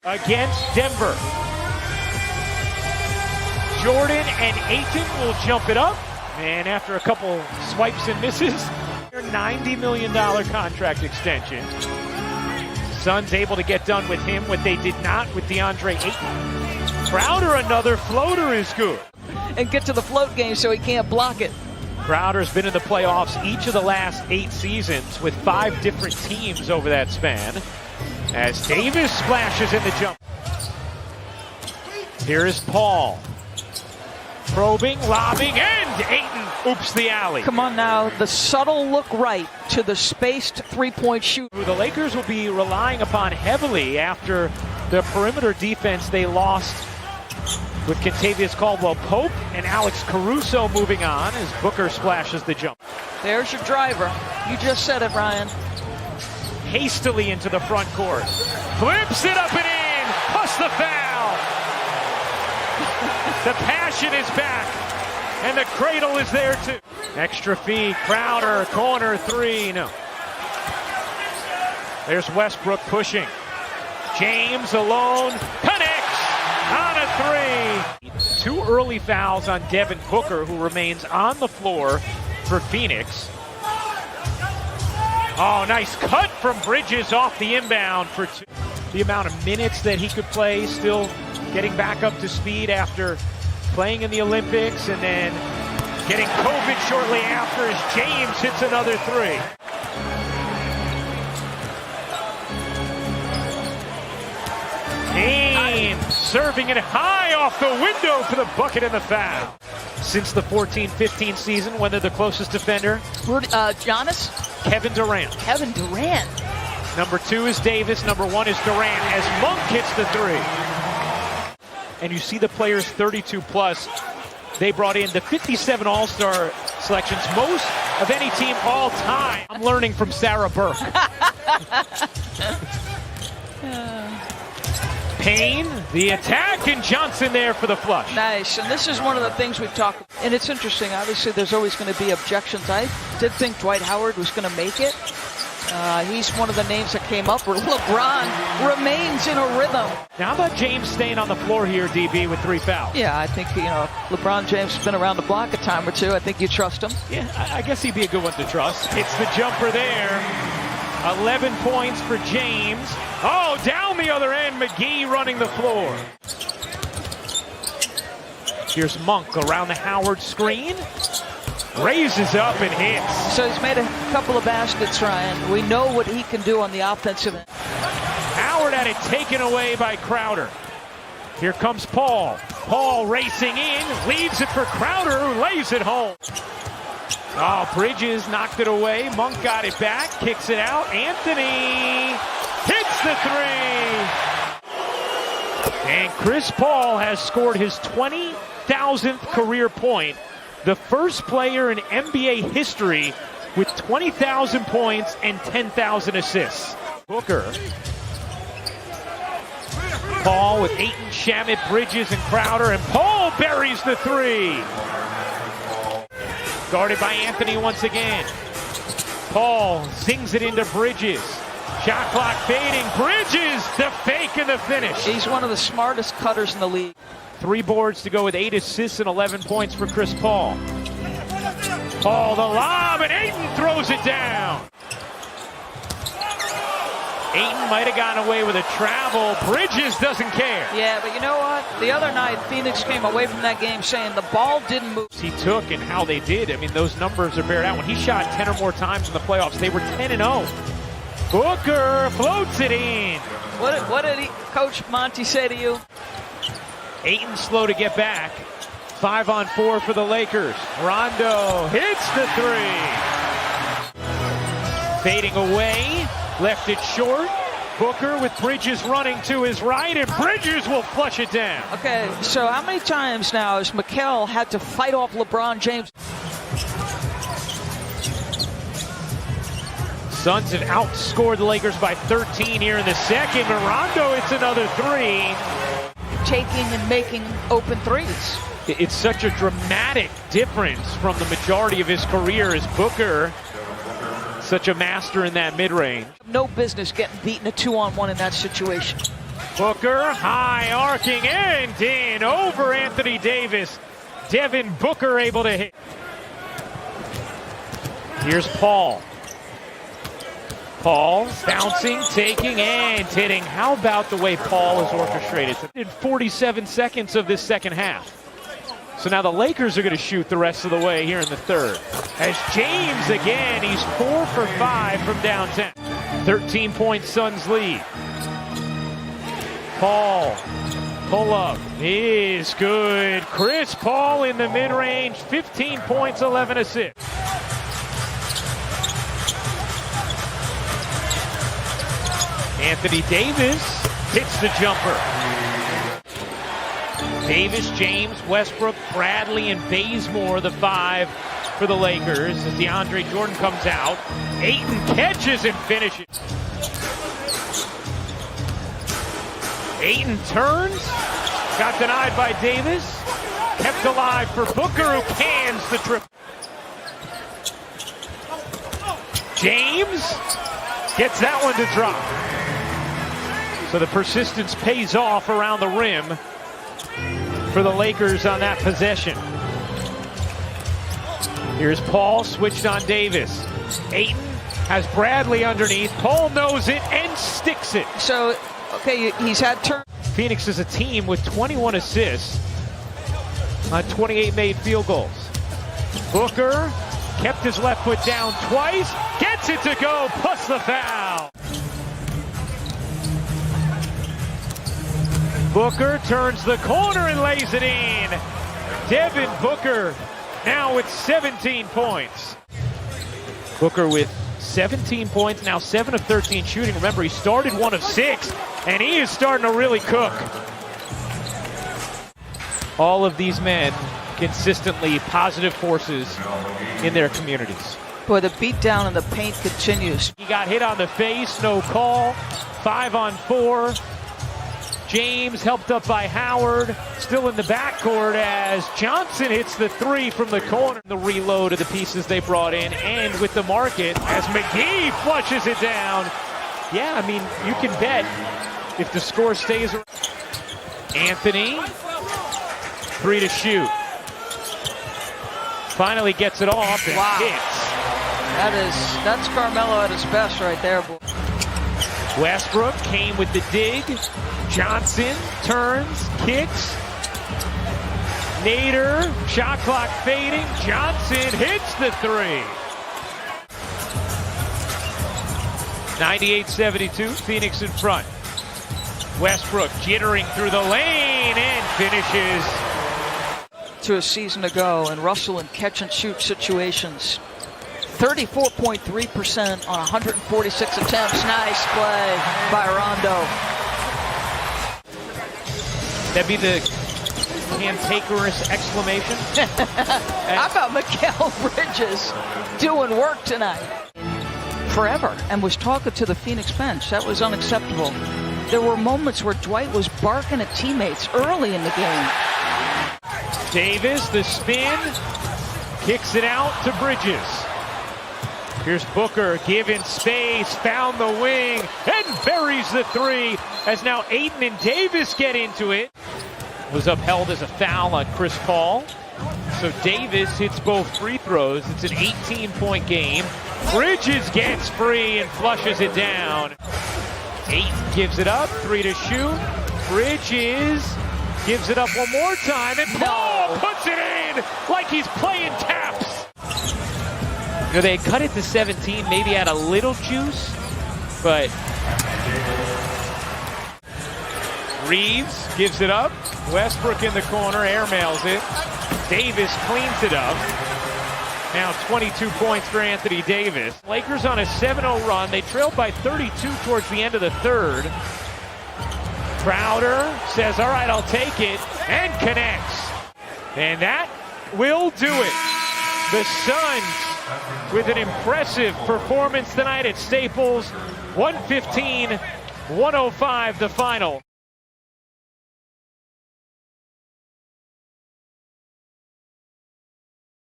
against Denver. Jordan and Ayton will jump it up. And after a couple swipes and misses, $90 million contract extension. Suns able to get done with him what they did not with DeAndre Ayton. Crowder, another floater is good. And get to the float game so he can't block it. Crowder's been in the playoffs each of the last 8 seasons with 5 different teams over that span. As Davis splashes in the jump. Here is Paul. Probing, lobbing, and Ayton oops the alley. Come on now, the subtle look right to the spaced three-point shoot. The Lakers will be relying upon heavily after the perimeter defense they lost with Kentavious Caldwell-Pope and Alex Caruso moving on as Booker splashes the jump. There's your driver. You just said it, Ryan. Hastily into the front court. Flips it up and in, plus the foul. The passion is back, and the cradle is there too. Extra feed, Crowder, corner 3, no. There's Westbrook pushing. James alone, connects on a 3. 2 early fouls on Devin Booker, who remains on the floor for Phoenix. Oh, nice cut from Bridges off the inbound for 2. The amount of minutes that he could play, still getting back up to speed after playing in the Olympics and then getting COVID shortly after as James hits another 3. James serving it high off the window for the bucket and the foul. Since the 14-15 season, when they're the closest defender? Giannis? Kevin Durant. Kevin Durant. Number 2 is Davis. Number 1 is Durant as Monk hits the 3. And you see the players 32 plus. They brought in the 57 All-Star selections, most of any team all time. I'm learning from Sarah Burke. Payne, the attack, and Johnson there for the flush. Nice, and this is one of the things we've talked about. And it's interesting, obviously there's always going to be objections. I did think Dwight Howard was going to make it. He's one of the names that came up where LeBron remains in a rhythm. Now how about James staying on the floor here, DB, with 3 fouls? Yeah, I think, LeBron James has been around the block a time or two. I think you trust him. Yeah, I guess he'd be a good one to trust. It's the jumper there. 11 points for James. Oh, down the other end, McGee running the floor. Here's Monk around the Howard screen. Raises up and hits. So he's made a couple of baskets, Ryan. We know what he can do on the offensive end. Howard had it taken away by Crowder. Here comes Paul. Paul racing in, leaves it for Crowder, who lays it home. Oh, Bridges knocked it away. Monk got it back, kicks it out. Anthony hits the 3. And Chris Paul has scored his 20,000th career point. The first player in NBA history with 20,000 points and 10,000 assists. Booker. Paul with Ayton, Shamet, Bridges, and Crowder, and Paul buries the 3. Guarded by Anthony once again. Paul zings it into Bridges. Shot clock fading. Bridges, the fake and the finish. He's one of the smartest cutters in the league. 3 boards to go with 8 assists and 11 points for Chris Paul. Paul the lob, and Ayton throws it down. Ayton might have gotten away with a travel. Bridges doesn't care. Yeah, but you know what? The other night, Phoenix came away from that game saying the ball didn't move. He took and how they did. I mean, those numbers are bared out. When he shot 10 or more times in the playoffs, they were 10-0. Booker floats it in. What did Coach Monty say to you? Ayton slow to get back. 5-on-4 for the Lakers. Rondo hits the 3. Fading away. Left it short. Booker with Bridges running to his right, and Bridges will flush it down. Okay, so how many times now has Mikal had to fight off LeBron James? Suns have outscored the Lakers by 13 here in the second. But Rondo hits another 3. Taking and making open threes. It's such a dramatic difference from the majority of his career as Booker, such a master in that mid-range. No business getting beaten a 2-on-1 in that situation. Booker, high arcing and in over Anthony Davis. Devin Booker able to hit. Here's Paul. Paul bouncing, taking, and hitting. How about the way Paul is orchestrated? In 47 seconds of this second half. So now the Lakers are going to shoot the rest of the way here in the third. As James again, he's 4 for 5 from downtown. 13-point Suns lead. Paul, pull up is good. Chris Paul in the mid-range, 15 points, 11 assists. Anthony Davis hits the jumper. Davis, James, Westbrook, Bradley, and Bazemore, the 5 for the Lakers. As DeAndre Jordan comes out, Ayton catches and finishes. Ayton turns, got denied by Davis, kept alive for Booker, who cans the triple. James gets that one to drop. So the persistence pays off around the rim for the Lakers on that possession. Here's Paul, switched on Davis. Ayton has Bradley underneath. Paul knows it and sticks it. So, okay, he's had turn. Phoenix is a team with 21 assists on 28 made field goals. Booker kept his left foot down twice, gets it to go, plus the foul. Booker turns the corner and lays it in. Devin Booker now with 17 points. Booker with 17 points, now 7 of 13 shooting. Remember, he started 1 of 6, and he is starting to really cook. All of these men consistently positive forces in their communities. Boy, the beatdown in the paint continues. He got hit on the face, no call. 5 on 4. James helped up by Howard, still in the backcourt as Johnson hits the 3 from the corner. The reload of the pieces they brought in, and with the market as McGee flushes it down. Yeah, I mean, you can bet if the score stays. Anthony, 3 to shoot. Finally gets it off and hits. That's Carmelo at his best right there, boy. Westbrook came with the dig. Johnson turns, kicks. Nader, shot clock fading. Johnson hits the 3. 98-72, Phoenix in front. Westbrook jittering through the lane and finishes. To a season ago, and Russell in catch and shoot situations. 34.3% on 146 attempts. Nice play by Rondo. That'd be the cantankerous exclamation. How about Mikal Bridges doing work tonight? Forever, and was talking to the Phoenix bench. That was unacceptable. There were moments where Dwight was barking at teammates early in the game. Davis, the spin, kicks it out to Bridges. Here's Booker, given space, found the wing, and buries the 3, as now Ayton and Davis get into it. Was upheld as a foul on Chris Paul. So Davis hits both free throws. It's an 18-point game. Bridges gets free and flushes it down. Ayton gives it up, 3 to shoot. Bridges gives it up one more time, and Paul puts it in like he's playing taps. You know, they cut it to 17, maybe add a little juice, but Reeves gives it up. Westbrook in the corner, airmails it. Davis cleans it up. Now 22 points for Anthony Davis. Lakers on a 7-0 run. They trailed by 32 towards the end of the third. Crowder says, all right, I'll take it, and connects. And that will do it. The Suns with an impressive performance tonight at Staples. 115-105 the final.